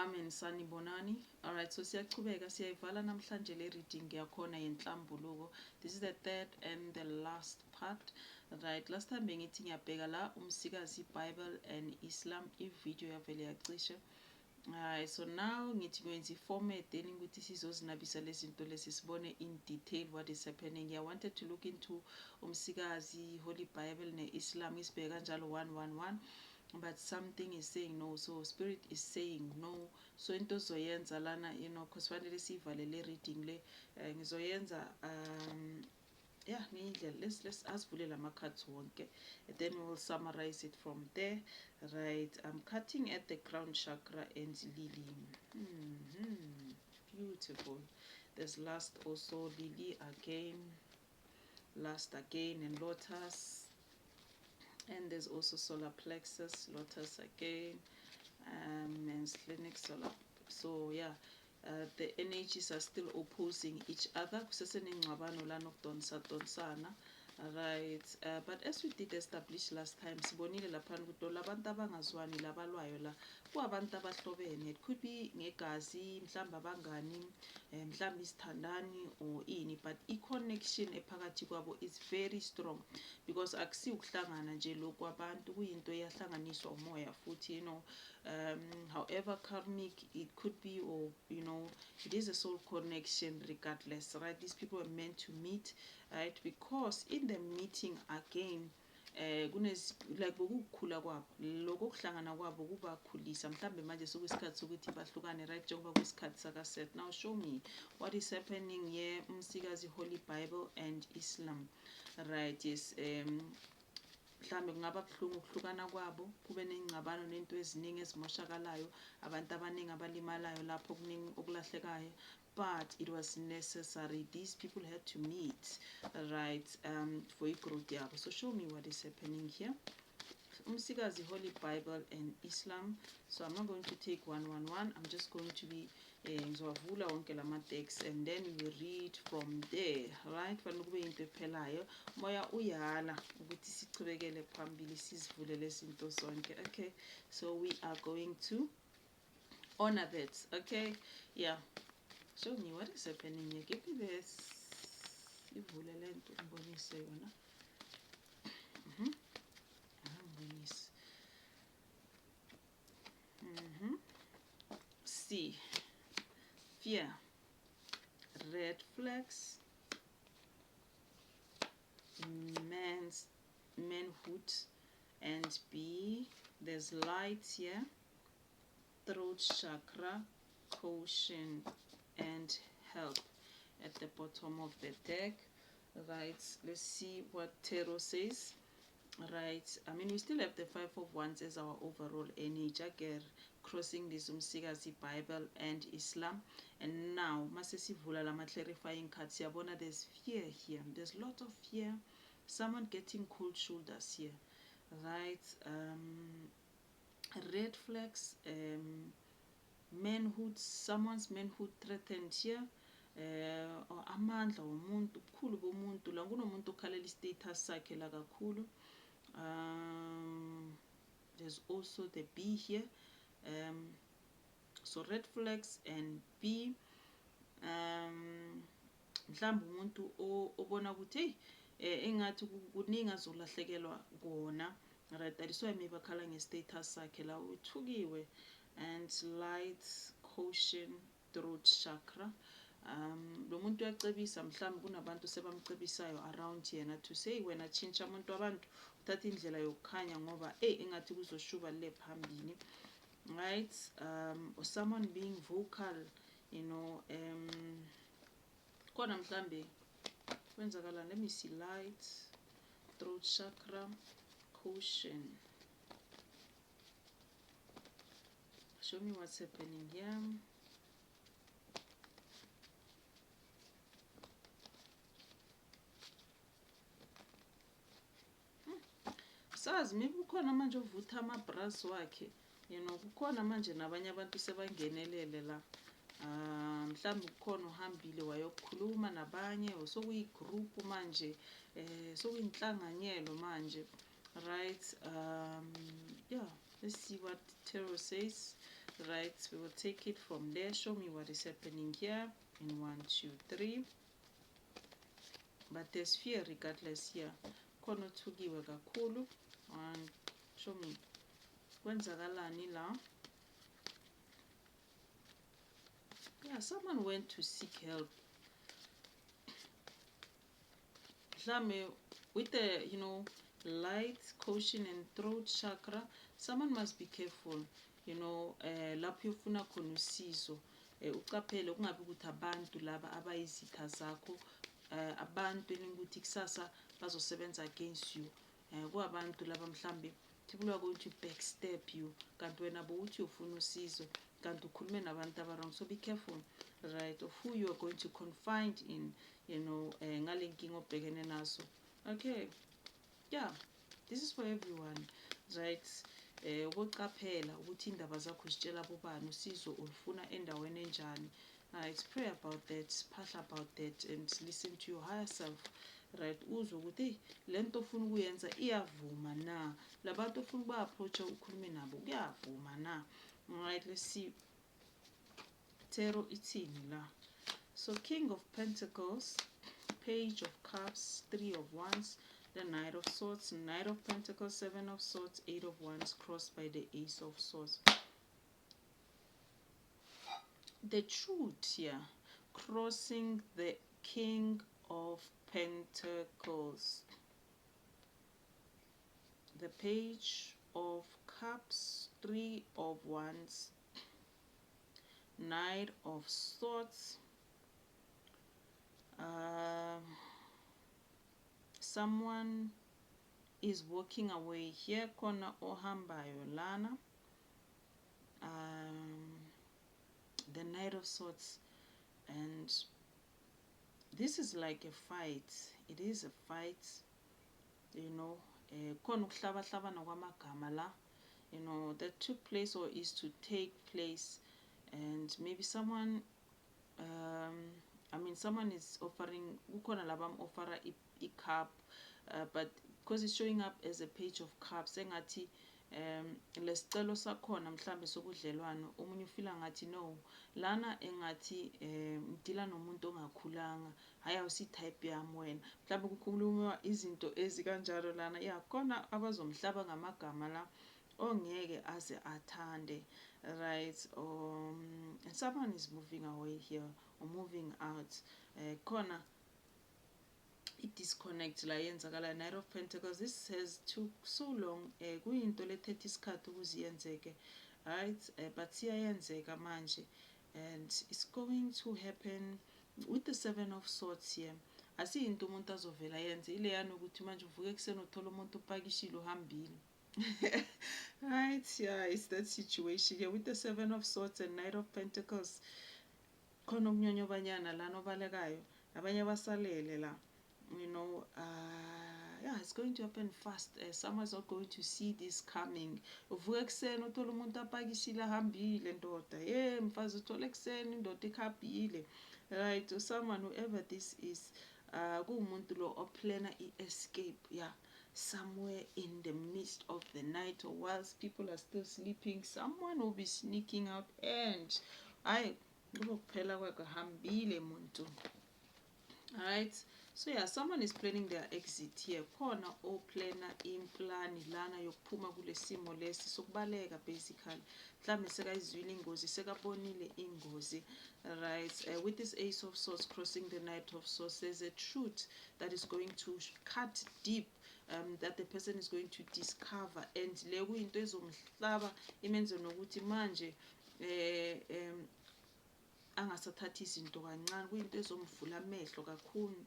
Amen sanibonani. Alright, so siyachubeka siyayivala namhlanje le reading yakhona yenhlambuluko. This is the third and the last part. Right, last time bengithi ngiyabheka la umsikazi Bible and Islam i-video yavele yacishe. Alright, so now ngithi ngwenza i-format then ukuthi sizozinabisa lezi zinto lezi sibone in detail what is happening here. I wanted to look into umsikazi, Holy Bible ne-Islam isibheka kanjalo 111. But something is saying no, so spirit is saying no. So into zoyenza lana, you know, because fanele sivale le reading le ngizoyenza yeah, let's asivule lama cards wonke, and then we will summarize it from there. Right, I'm cutting at the crown chakra and lily. Beautiful. There's last also lily again, last again, and lotus. And there's also solar plexus, lotus again, and splenic solar. So yeah, the energies are still opposing each other. Right, but as we did establish last time, sibonile lapha ukuthi labantu abangazwani labalwayo la kuabantu abahlobene. It could be ngegazi, mhlamba abangani, mhlamba isithandani or ini, but i-connection ephakathi kwabo is very strong because akusi ukuhlangana nje lokhu abantu kuyinto eyahlanganiswa umoya futhi, you know. However karmic it could be, or you know, it is a soul connection regardless, right? These people are meant to meet, right? Because in the meeting again, like bokukhula kwabo lokho kuhlangana kwabo kubakhulisa mhlambe manje sokuyisikhathi sokuthi bahlukane, right? Njengoba kuyisikhathi sakaSeth. Now show me what is happening here, umsikazi, Holy Bible and Islam. Right, yes. Mhlambe kungaba kuhlungu ukuhlukana kwabo, kube nengcabano nento eziningi ezimoshakalayo, abantu abaningi abalimalayo lapho kuningi okulahlekayo, but it was necessary. These people had to meet, right, for igrowth yabo. So show me what is happening here. Umsikazi, Holy Bible and Islam. So I'm not going to take 111. I'm just going to be ngizowavula wonke lama text and then we read from there, right? Fanele kube into ephelayo, moya uyala ukuthi sichubekele phambili sizivule lezinto zonke. Okay, so we are going to honor that. Okay, yeah, show me what is happening here. Give me this, ivule lento ngibonise yona. C, fear, red flags, manhood, and B, there's light here, throat chakra, caution, and help at the bottom of the deck. Right, let's see what tarot says. Right, I mean, we still have the 5 of Wands as our overall energy, crossing this umsikazi Bible and Islam. And now masesivula lama clarifying cards, yabona there's fear here, there's a lot of fear, someone getting cold shoulders here, right? Red flags, manhood, someone's manhood threatened here, or amandla womuntu, ubukhulu bomuntu la kunomuntu okhalela status sakhe la kakhulu. There's also the B here, so red flags and B. Mhlawumbe umuntu obona ukuthi engathi kuningi azolahlekelwa kona, right? That is why maybe bakhala nge-status sakhe la uthukiwe. And light, caution, throat chakra. Lo muntu uyacebisa, mhlawumbe kunabantu sebamcebisayo around yena to say wena tshintsha umuntu abantu uthatha indlela yokukhanya ngoba engathi kuzoshuba le phambili, right? Or someone being vocal, you know, khona mhlambe kwenzakala. Let me see, light, throat chakra, caution. Show me what's happening here. Sazi maybe kukhona manje ovutha ama-brass wakhe, you know, kukhona manje nabanye abantu sebangenelele la. Mhlawumbe kukhona uhambile wayokukhuluma nabanye, sokuyigroup manje, sokuyinhlanganyelo manje, right? Yeah, let's see what tarot says. right? We will take it from there. Show me what is happening here in 1, 2, 3. But there's fear regardless here. Khona uthukiwe kakhulu. And show me kwenzakalani la. Yeah, someone went to seek help. With the, light, caution, and throat chakra, someone must be careful. Lapho uyofuna khona usizo. Uqaphele kungabi ukuthi abantu laba abayizitha zakho, abantu elingukuthi kusasa bazosebenza against you. Kuabantu laba mhlambe people are going to backstab you. Kanti wena bowuthi ufuna usizo, kanti ukhulume nabantu abarong. So be careful, right, of who you are going to confide in, ngale nkinga obhekene naso. Okay, yeah, this is for everyone, right? Ukuqaphela ukuthi indaba zakho zitshela bobani, usizo ulufuna endaweni enjani. Right, pray about that, phahla about that, and listen to your higher self, right? Uzwe ukuthi lento ofuna ukuyenza iyavuma na, labantu ofuna ba-approacha ukhulume nabo kuyavuma na. Right, let's see tarot ithini la. So King of Pentacles, Page of Cups, 3 of Wands, the Knight of Swords, Knight of Pentacles, 7 of Swords, 8 of Wands, crossed by the Ace of Swords. The truth here, crossing the King of Pentacles, the Page of Cups, 3 of Wands, Knight of Swords. Someone is walking away here, kona ohambayo lana. The Knight of Swords, and this is like a fight. It is a fight, kona ukuhlabahlabana kwamagama la, that took place or is to take place. And maybe someone, someone is offering, ukona labam offera a cup, but because it's showing up as a Page of Cups, engathi lesicelo sakhona mhlambe sobudlelwano omunye ufila ngathi no lana engathi ngidila nomuntu ongakhulanga, hayi awusi type yami wena, mhlambe kukhulunywa izinto ezikanjalo lana. Yeah, khona abazomhlaba ngamagama la ongeke aze athande, right? And someone is moving away here or moving out. Khona disconnect la yenzakala. Knight of Pentacles, this has took so long, kuyinto lethethe isikhathi ukuze yenzeke, right? But siyayenzeka manje, and it's going to happen with the 7 of Swords here. Asiyinto umuntu azovela yenze ile yana ukuthi manje uvuke ekuseni uthola umuntu upakishile uhambile. Right, yeah, it's that situation here with the 7 of Swords and Knight of Pentacles. Khona okunyonyobanyana lana obalekayo, abanye abasalele la. Yeah, it's going to happen fast. Someone's not going to see this coming. Uvuka ekuseni uthola umuntu apakishile ahambile ndoda. Mfazi uthola ekuseni indoda ikhambile. Right, to someone, whoever this is, kuwumuntu lo oplana i-escape, yeah, somewhere in the midst of the night or whilst people are still sleeping, someone will be sneaking out and kuzokuphela kwakhe hambile muntu. Alright, so yeah, someone is planning their exit here. Khona oplana implani lana yokuphuma kule simo lesi sokubaleka basically. Mhlambe sekayizwile ingozi, sekabonile ingozi, right? With this Ace of Swords crossing the Knight of Swords, there's a truth that is going to cut deep, that the person is going to discover, and le kuyinto ezomhlaba imenze nokuthi manje angasathathi izinto kancane, kuyinto ezomvula amehlo kakhulu,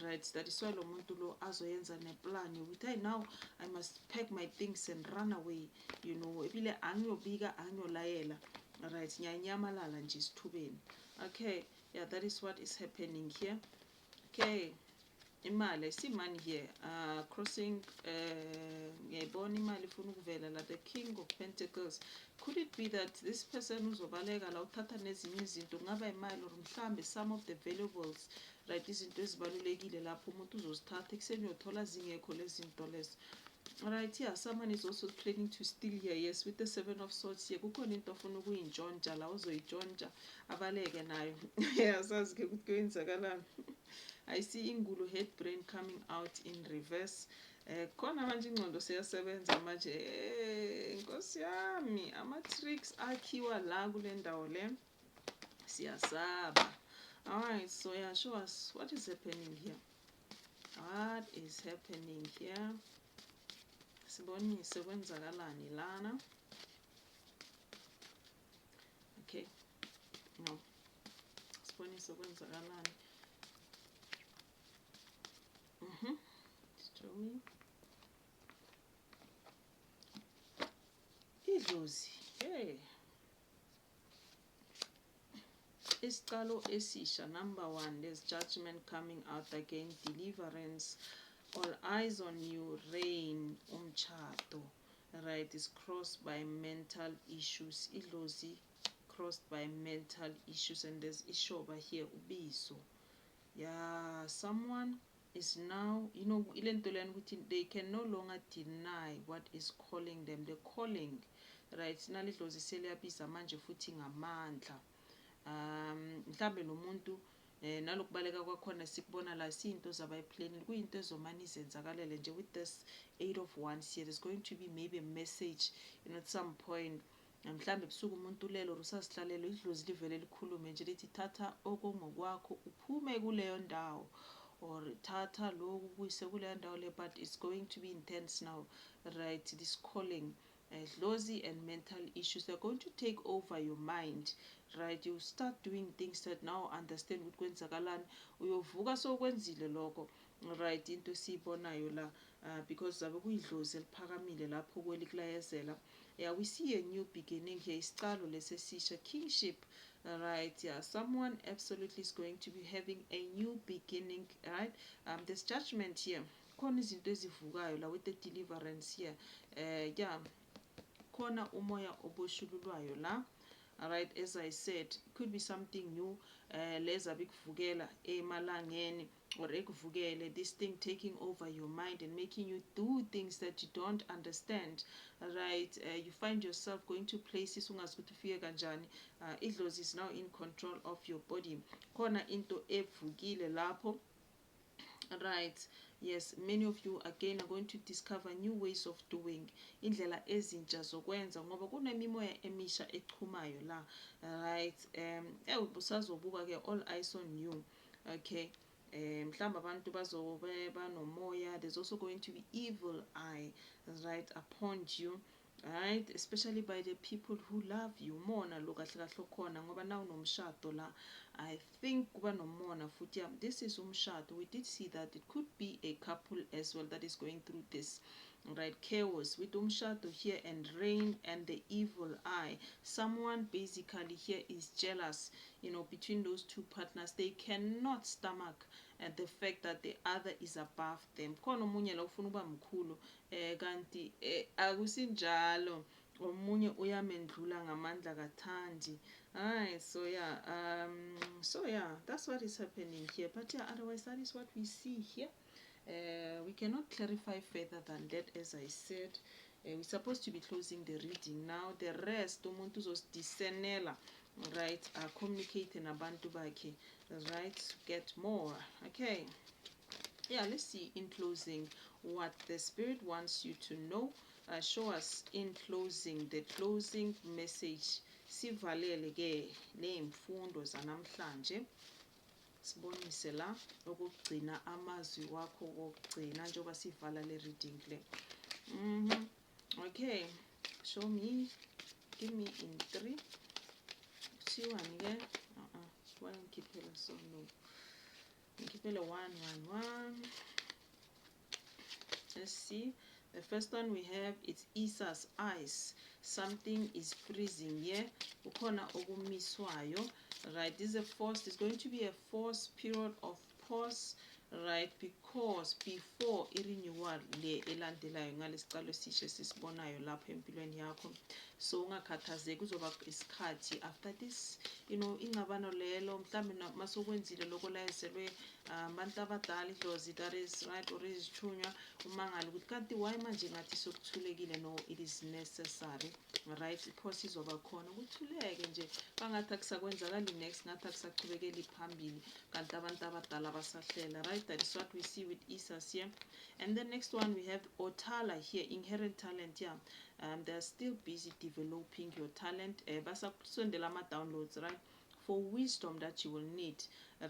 right? That is why lo muntu lo azoyenza neplan yokuthi hey, now I must pack my things and run away, ebile angiyobika angiyolayela, right? Ngiyanyamalala nje isithubeni. Okay, yeah, that is what is happening here. Okay, imali, see money here, crossing, ngiyayibona imali ifuna ukuvela la, the King of Pentacles. Could it be that this person uzobaleka la uthatha nezinye izinto, kungaba imali or mhlambe some of the valuables, right? Izinto ezibalulekile lapho umuntu uzozithatha ekuseni uyothola zingekho lezi zinto lezo. Alright, yeah, someone is also planning to steal here. Yes, with the 7 of Swords here. Kukhona into ofuna ukuyintshontsha la uzoyintshontsha abaleke nayo. Yasazi ke ukuthi kwenzakalani. I see Ingulu head brain coming out in reverse. Khona manje ingqondo seyasebenza manje. Nkosi yami, ama-tricks akhiwa la kule ndawo le. Siyasaba. Alright, so yeah, show us what is happening here. What is happening here? Sibonise kwenzakalani lana. Okay. No. Sibonise kwenzakalani. Show me. Idlozi. Hey. Isiqalo esisha, number 1, there's judgment coming out again, deliverance, all eyes on you, rain, umchato, right, is crossed by mental issues. Idlozi crossed by mental issues, and there's ishoba here, ubiso. Yeah, someone is now, they can no longer deny what is calling them. The calling, right, nalidlozi seliyabiza manje futhi ngamandla. Mhlambe nomuntu nalokubaleka kwakhona sikubona la izinto zabayiplanning kuyinto ezomani izenzakalele nje. With this 8 of Wands here, there's going to be maybe a message, at some point. Mhlambe ebusuku umuntu lelo rusazihlalelo idlozi livele likhulume nje lithi thatha okungokwakho uphume kuleyo ndawo, or thatha lokhu kuyise kuleyo ndawo le. But it's going to be intense now, right? This calling, dlozi and mental issues, they're going to take over your mind, right? You start doing things that now understand ukuthi kwenzakalani, uyovuka sokwenzile lokho, right? Into siyibonayo la, because zabe kuyidlozi eliphakamile lapho kwelikulayezela. Yeah, we see a new beginning here. Isiqalo lesesisha, kingship, right? Yeah, someone absolutely is going to be having a new beginning, right? There's judgment here. Khona izinto ezivukayo la with the deliverance here. Yeah, khona umoya oboshululwayo la. Alright, as I said, it could be something new. Leza bikuvukela emalangeni, or ekuvukele, this thing taking over your mind and making you do things that you don't understand. Right, you find yourself going to places ungazi ukuthi ufike kanjani. Idlozi is now in control of your body. Khona into evukile lapho. Right, yes, many of you again are going to discover new ways of doing, indlela ezintsha zokwenza ngoba kunemimoya emisha echumayo la. Right, usazobuka ke all eyes on you. Okay, mhlamba abantu bazobe banomoya. There's also going to be evil eye, right, upon you, right, especially by the people who love you. Mona lo kahle kahle khona ngoba na unomshado la. I think kuba nomona futhi. This is umshado. We did see that it could be a couple as well that is going through this, right? Chaos with umshado here, and rain and the evil eye. Someone basically here is jealous, between those two partners. They cannot stomach the fact that the other is above them. Khona omunye la ufuna uba mkhulu, kanti akusinjalo. Omunye uyamendlula ngamandla kathandi. Alright, so yeah, that's what is happening here. But yeah, otherwise that is what we see here. We cannot clarify further than that, as I said. We're supposed to be closing the reading now. The rest, umuntu uzosidisenela, right? Communicate nabantu bakhe, right? Get more. Okay. Yeah, let's see in closing what the Spirit wants you to know. Show us in closing the closing message. Sivalele ke neemfundo zanamhlanje. Sibonise la okugcina amazwi wakho okugcina njengoba sivala le reading le. Okay, show me, give me in 3. Kuthiwani ke? Why ngikhiphela so low? Ngikhiphela 1 1 1. Let's see. The first one we have, it's Isa's eyes. Something is freezing here. Ukhona okumiswayo. Right, this is a forced, it's going to be a forced period of pause, right? Because course before i-renewal le elandelayo ngalesicalo sishe sisibonayo lapho empilweni yakho. So ungakhathazeki, kuzoba isikhathi after this ingcabano lelo mhlambe masokwenzile lokho layeselwe abantu abadala idlozi, that is right, or izithunywa, umangala ukuthi kanti why manje ngathi sokuthulekile. No, it is necessary, right? Because izoba khona ukuthuleke nje, bangathi akusakwenzakali next, ngathi akusaqhubekeli phambili, kanti abantu abadala basahlela, right? That is what we see with Isas here. And the next one we have Otala here, inherent talent. Yeah, they're still busy developing your talent. Basakusondela ama-downloads, right, for wisdom that you will need,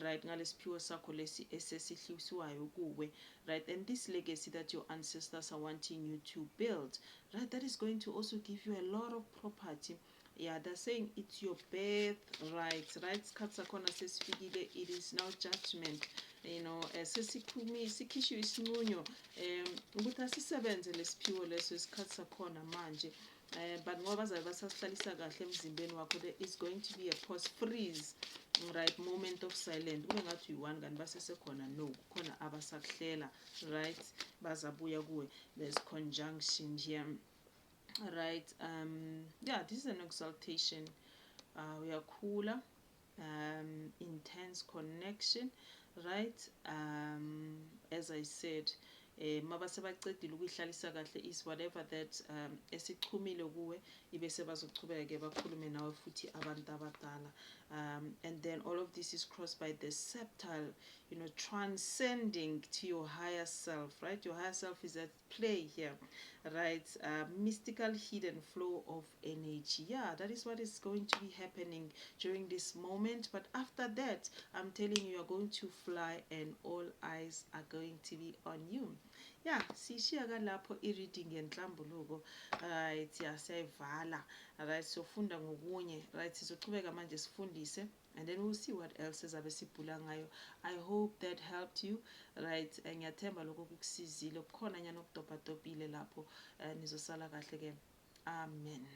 right, ngalesiphiwo sakho lesi esesihlisiwayo kuwe, right, and this legacy that your ancestors are wanting you to build, right, that is going to also give you a lot of property. Yeah, they're saying it's your birth right, isikhathi sakhona sesifikile, it is now judgment, sikhishwe isinqumo ukuthi asisebenze lesiphiwo leso isikhathi sakhona manje. But ngoba bazabe basasihlalisa kahle emzimbeni wakho, there is going to be a pause, freeze, right, moment of silence. Kube ngathi uyi-one kanti basesekhona, no, kukhona abasakuhlela, right, bazabuya kuwe. There's conjunction here, right. Yeah, this is an exaltation, uyakhula, intense connection, right. As I said, mabase bacedile ukuyihlalisa kahle is whatever that esichumile kuwe, ibese bazochubeka bakhulume nawe futhi abantu abadala. And then all of this is crossed by the subtle, transcending to your higher self, right? Your higher self is at play here, right? Mystical hidden flow of energy. Yeah, that is what is going to be happening during this moment. But after that, I'm telling you, you're going to fly and all eyes are going to be on you. Yeah, sishiya lapho i-reading yenhlambuluko, right. Yeah, siyayivala, right, sofunda ngokunye, right, sizoqhubeka manje sifundise, and then we'll see what else ezabe sibhula ngayo. I hope that helped you, right. Ngiyathemba lokho kukusizile, kukhona nyana okudobhadobhile lapho, nizosala kahle ke. Amen.